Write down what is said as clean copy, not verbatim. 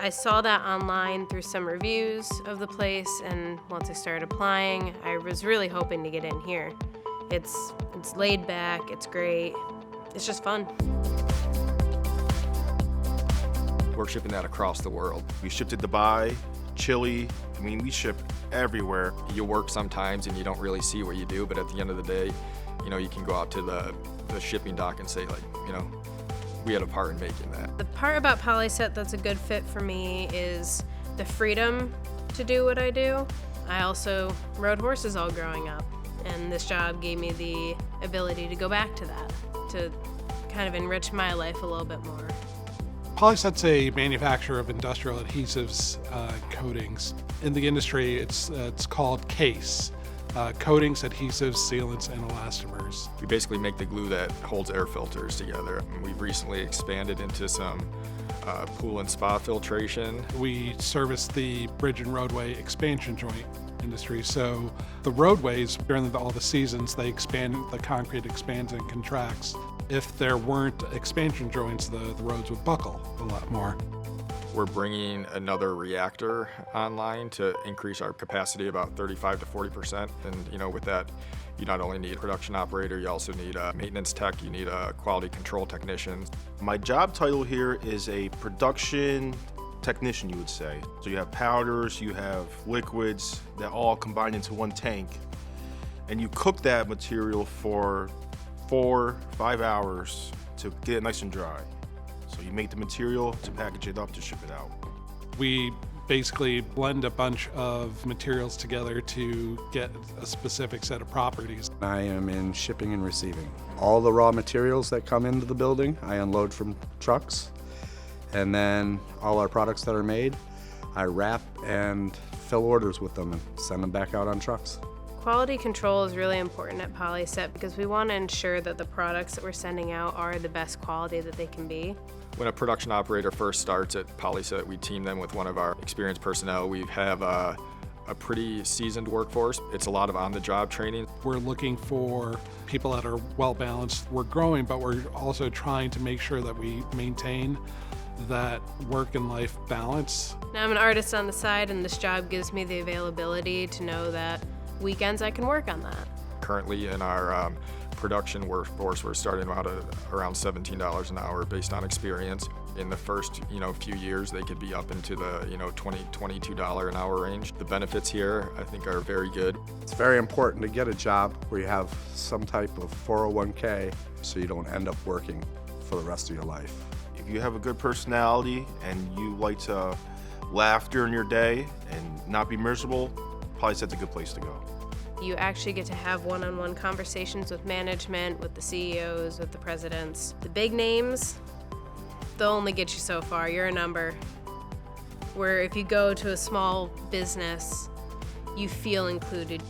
I saw that online through some reviews of the place, and once I started applying, I was really hoping to get in here. It's laid back, it's great, it's just fun. We're shipping that across the world. We ship to Dubai, Chile. I mean, we ship everywhere. You work sometimes and you don't really see what you do, but at the end of the day, you can go out to the shipping dock and say, we had a part in making that. The part about Polyset that's a good fit for me is the freedom to do what I do. I also rode horses all growing up, and this job gave me the ability to go back to that, to kind of enrich my life a little bit more. Polyset's a manufacturer of industrial adhesives and coatings. In the industry, it's called CASE, coatings, adhesives, sealants, and elastomers. We basically make the glue that holds air filters together. We've recently expanded into some pool and spa filtration. We service the bridge and roadway expansion joint industry. So the roadways, during all the seasons, they expand, the concrete expands and contracts. If there weren't expansion joints, the roads would buckle a lot more. We're bringing another reactor online to increase our capacity about 35 to 40%. And with that, you not only need a production operator, you also need a maintenance tech, you need a quality control technician. My job title here is a production technician, you would say. So you have powders, you have liquids that all combine into one tank, and you cook that material for 4-5 hours to get it nice and dry. So you make the material to package it up to ship it out. We basically blend a bunch of materials together to get a specific set of properties. I am in shipping and receiving. All the raw materials that come into the building, I unload from trucks, and then all our products that are made, I wrap and fill orders with them and send them back out on trucks. Quality control is really important at Polyset because we want to ensure that the products that we're sending out are the best quality that they can be. When a production operator first starts at Polyset, we team them with one of our experienced personnel. We have a pretty seasoned workforce. It's a lot of on-the-job training. We're looking for people that are well-balanced. We're growing, but we're also trying to make sure that we maintain that work and life balance. Now I'm an artist on the side, and this job gives me the availability to know that weekends I can work on that. Currently in our production workforce, we're starting out at around $17 an hour based on experience. In the first few years, they could be up into the $22 an hour range. The benefits here, I think, are very good. It's very important to get a job where you have some type of 401k so you don't end up working for the rest of your life. If you have a good personality and you like to laugh during your day and not be miserable, Polyset's a good place to go. You actually get to have one-on-one conversations with management, with the CEOs, with the presidents. The big names, they'll only get you so far. You're a number. Where if you go to a small business, you feel included.